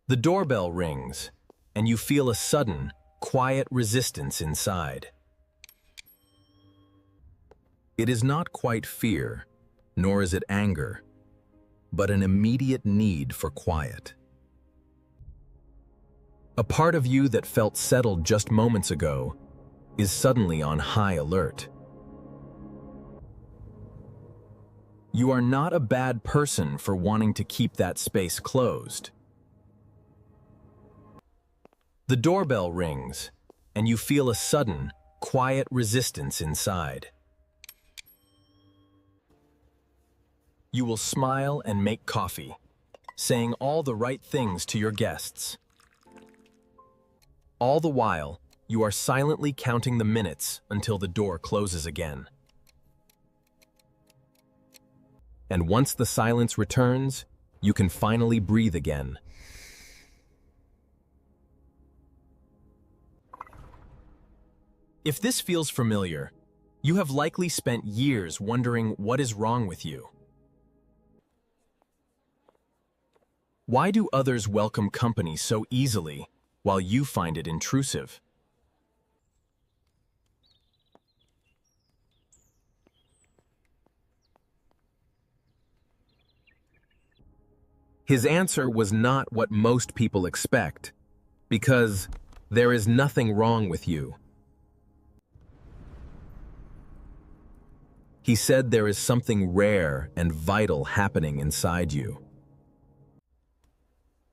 The doorbell rings, and you feel a sudden, quiet resistance inside. It is not quite fear, nor is it anger, but an immediate need for quiet. A part of you that felt settled just moments ago is suddenly on high alert. You are not a bad person for wanting to keep that space closed. The doorbell rings, and you feel a sudden, quiet resistance inside. You will smile and make coffee, saying all the right things to your guests. All the while, you are silently counting the minutes until the door closes again. And once the silence returns, you can finally breathe again. If this feels familiar, you have likely spent years wondering what is wrong with you. Why do others welcome company so easily while you find it intrusive? His answer was not what most people expect, because there is nothing wrong with you. He said there is something rare and vital happening inside you.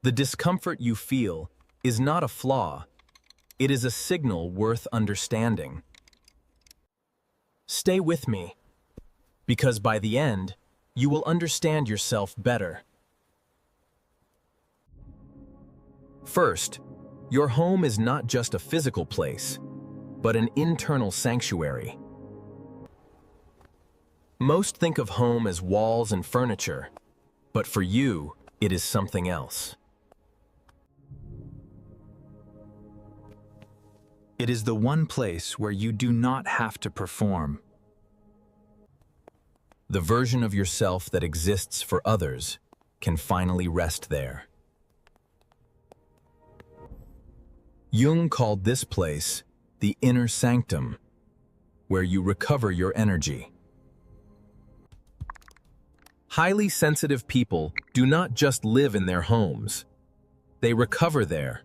The discomfort you feel is not a flaw. It is a signal worth understanding. Stay with me, because by the end, you will understand yourself better. First, your home is not just a physical place, but an internal sanctuary. Most think of home as walls and furniture, but for you, it is something else. It is the one place where you do not have to perform. The version of yourself that exists for others can finally rest there. Jung called this place the inner sanctum, where you recover your energy. Highly sensitive people do not just live in their homes, they recover there.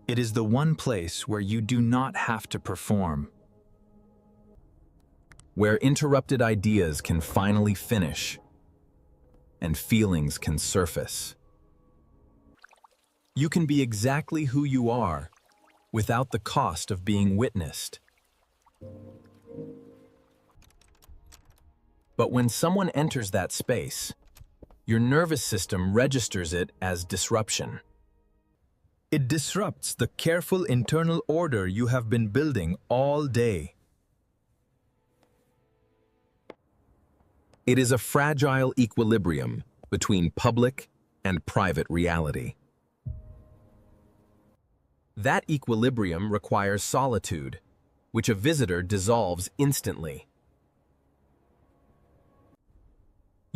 It is the one place where you do not have to perform, where interrupted ideas can finally finish and feelings can surface. You can be exactly who you are without the cost of being witnessed. But when someone enters that space, your nervous system registers it as disruption. It disrupts the careful internal order you have been building all day. It is a fragile equilibrium between public and private reality. That equilibrium requires solitude, which a visitor dissolves instantly.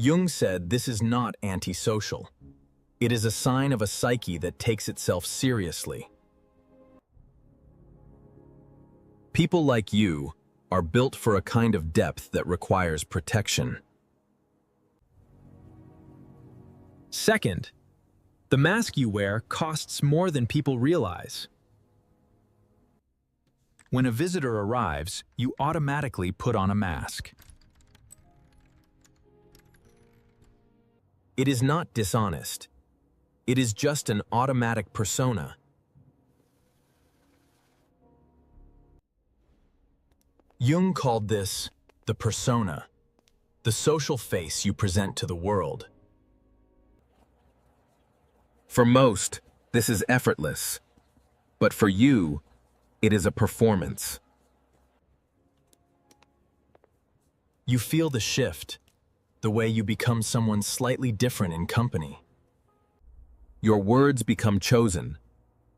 Jung said this is not antisocial. It is a sign of a psyche that takes itself seriously. People like you are built for a kind of depth that requires protection. Second, the mask you wear costs more than people realize. When a visitor arrives, you automatically put on a mask. It is not dishonest. It is just an automatic persona. Jung called this the persona, the social face you present to the world. For most, this is effortless, but for you, it is a performance. You feel the shift, the way you become someone slightly different in company. Your words become chosen,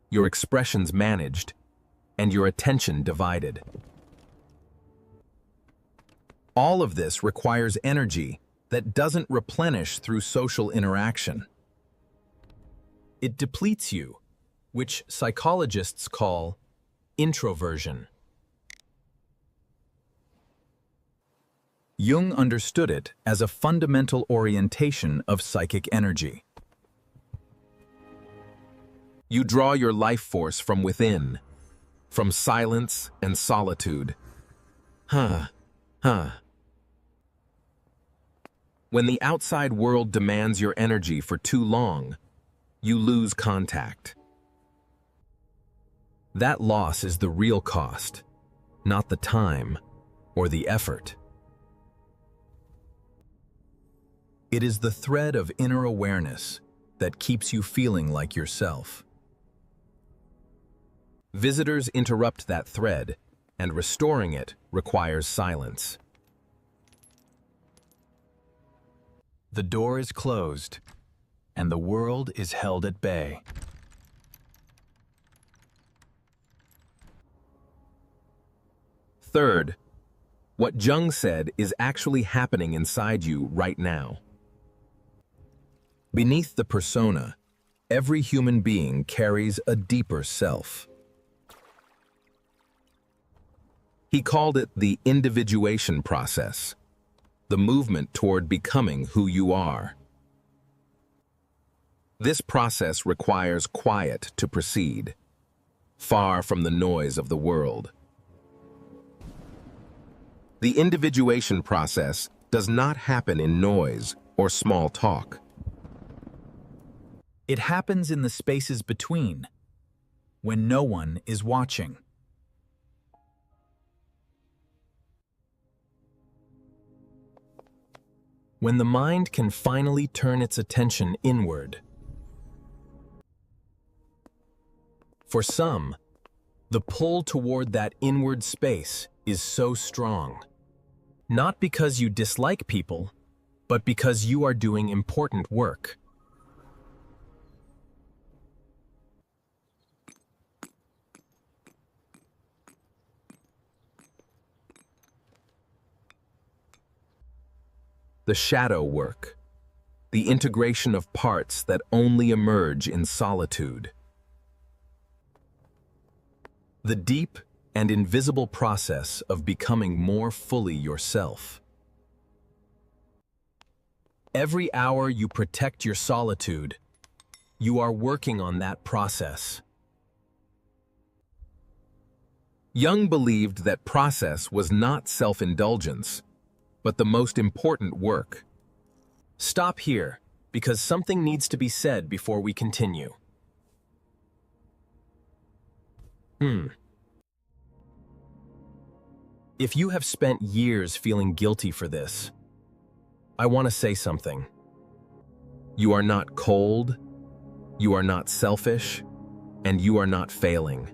your expressions managed, and your attention divided. All of this requires energy that doesn't replenish through social interaction. It depletes you, which psychologists call introversion. Jung understood it as a fundamental orientation of psychic energy. You draw your life force from within, from silence and solitude. When the outside world demands your energy for too long, you lose contact. That loss is the real cost, not the time or the effort. It is the thread of inner awareness that keeps you feeling like yourself. Visitors interrupt that thread, and restoring it requires silence. The door is closed, and the world is held at bay. Third, what Jung said is actually happening inside you right now. Beneath the persona, every human being carries a deeper self. He called it the individuation process, the movement toward becoming who you are. This process requires quiet to proceed, far from the noise of the world. The individuation process does not happen in noise or small talk. It happens in the spaces between, when no one is watching. When the mind can finally turn its attention inward. For some, the pull toward that inward space is so strong. Not because you dislike people, but because you are doing important work. The shadow work, the integration of parts that only emerge in solitude. The deep and invisible process of becoming more fully yourself. Every hour you protect your solitude, you are working on that process. Jung believed that process was not self-indulgence, but the most important work. Stop here, because something needs to be said before we continue. If you have spent years feeling guilty for this, I want to say something. You are not cold, you are not selfish, and you are not failing.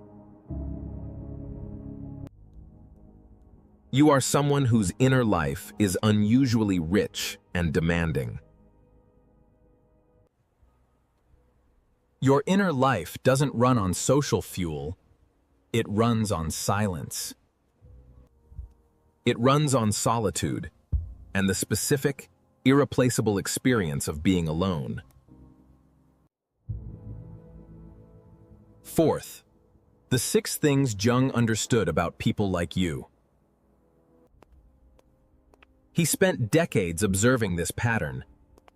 You are someone whose inner life is unusually rich and demanding. Your inner life doesn't run on social fuel, it runs on silence. It runs on solitude and the specific, irreplaceable experience of being alone. Fourth, the 6 things Jung understood about people like you. He spent decades observing this pattern,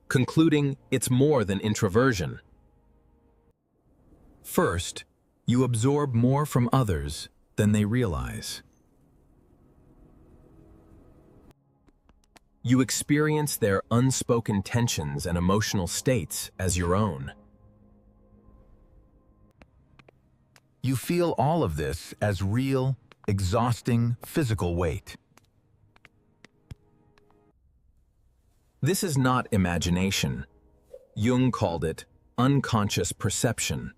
concluding it's more than introversion. First, you absorb more from others than they realize. You experience their unspoken tensions and emotional states as your own. You feel all of this as real, exhausting physical weight. This is not imagination. Jung called it unconscious perception.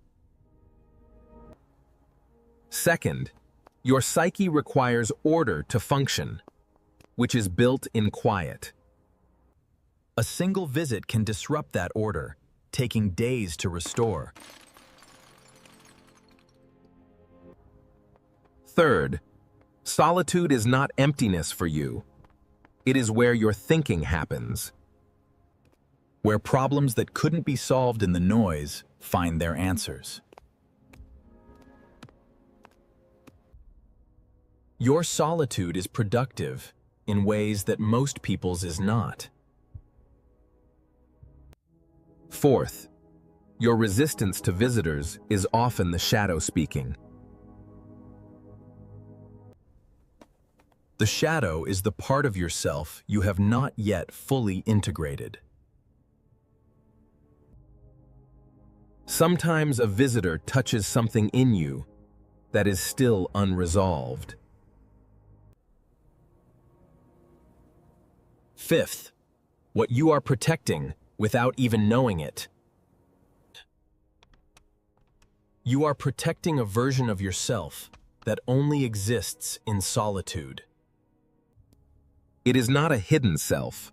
Second, your psyche requires order to function, which is built in quiet. A single visit can disrupt that order, taking days to restore. Third, solitude is not emptiness for you. It is where your thinking happens, where problems that couldn't be solved in the noise find their answers. Your solitude is productive in ways that most people's is not. Fourth, your resistance to visitors is often the shadow speaking. The shadow is the part of yourself you have not yet fully integrated. Sometimes a visitor touches something in you that is still unresolved. Fifth, what you are protecting without even knowing it. You are protecting a version of yourself that only exists in solitude. It is not a hidden self,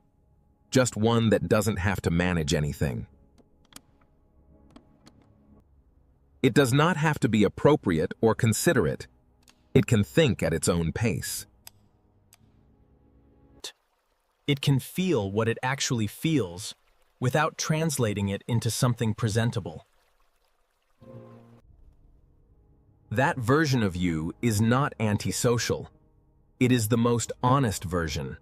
just one that doesn't have to manage anything. It does not have to be appropriate or considerate. It can think at its own pace. It can feel what it actually feels without translating it into something presentable. That version of you is not antisocial. It is the most honest version.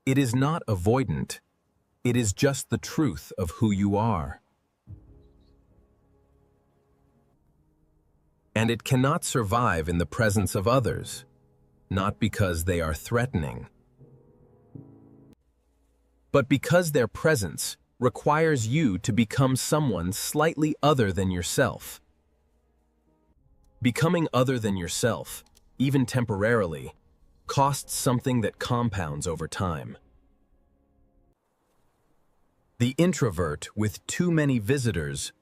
It is not avoidant. It is just the truth of who you are. And it cannot survive in the presence of others, not because they are threatening, but because their presence requires you to become someone slightly other than yourself. Becoming other than yourself, even temporarily, costs something that compounds over time. The introvert with too many visitors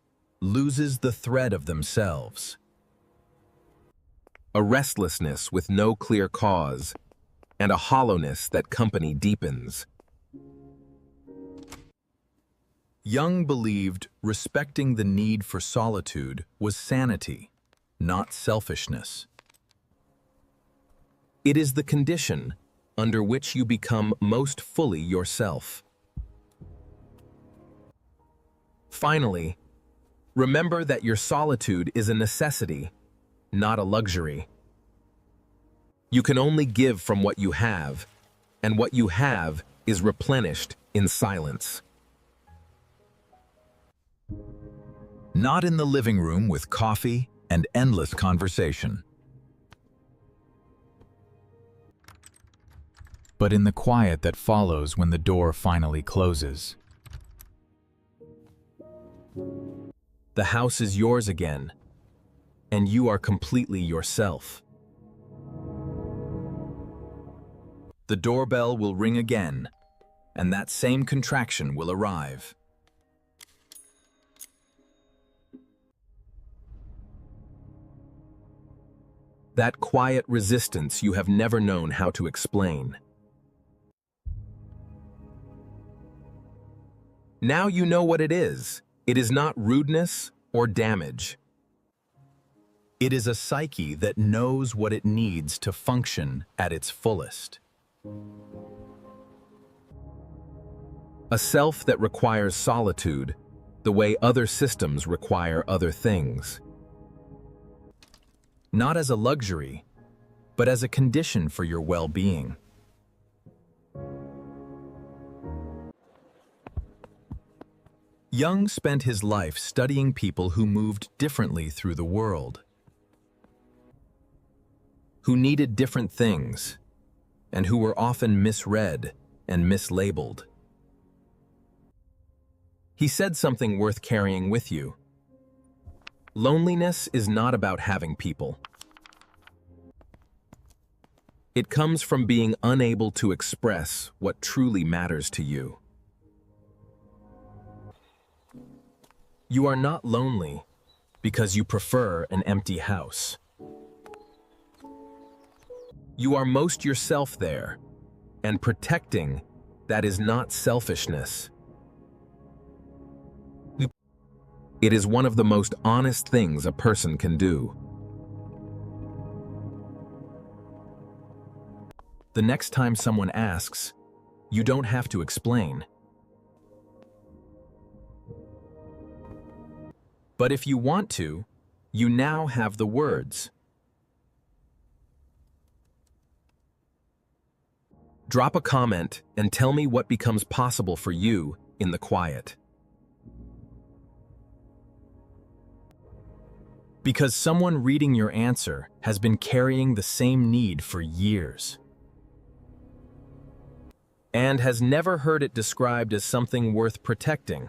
loses the thread of themselves. A restlessness with no clear cause, and a hollowness that company deepens. Jung believed respecting the need for solitude was sanity, not selfishness. It is the condition under which you become most fully yourself. Finally, remember that your solitude is a necessity, not a luxury. You can only give from what you have, and what you have is replenished in silence. Not in the living room with coffee and endless conversation, but in the quiet that follows when the door finally closes. The house is yours again, and you are completely yourself. The doorbell will ring again, and that same contraction will arrive. That quiet resistance you have never known how to explain. Now you know what it is. It is not rudeness or damage. It is a psyche that knows what it needs to function at its fullest. A self that requires solitude, the way other systems require other things. Not as a luxury, but as a condition for your well-being. Jung spent his life studying people who moved differently through the world, who needed different things, and who were often misread and mislabeled. He said something worth carrying with you. Loneliness is not about having people. It comes from being unable to express what truly matters to you. You are not lonely because you prefer an empty house. You are most yourself there, and protecting that is not selfishness. It is one of the most honest things a person can do. The next time someone asks, you don't have to explain. But if you want to, you now have the words. Drop a comment and tell me what becomes possible for you in the quiet. Because someone reading your answer has been carrying the same need for years and has never heard it described as something worth protecting.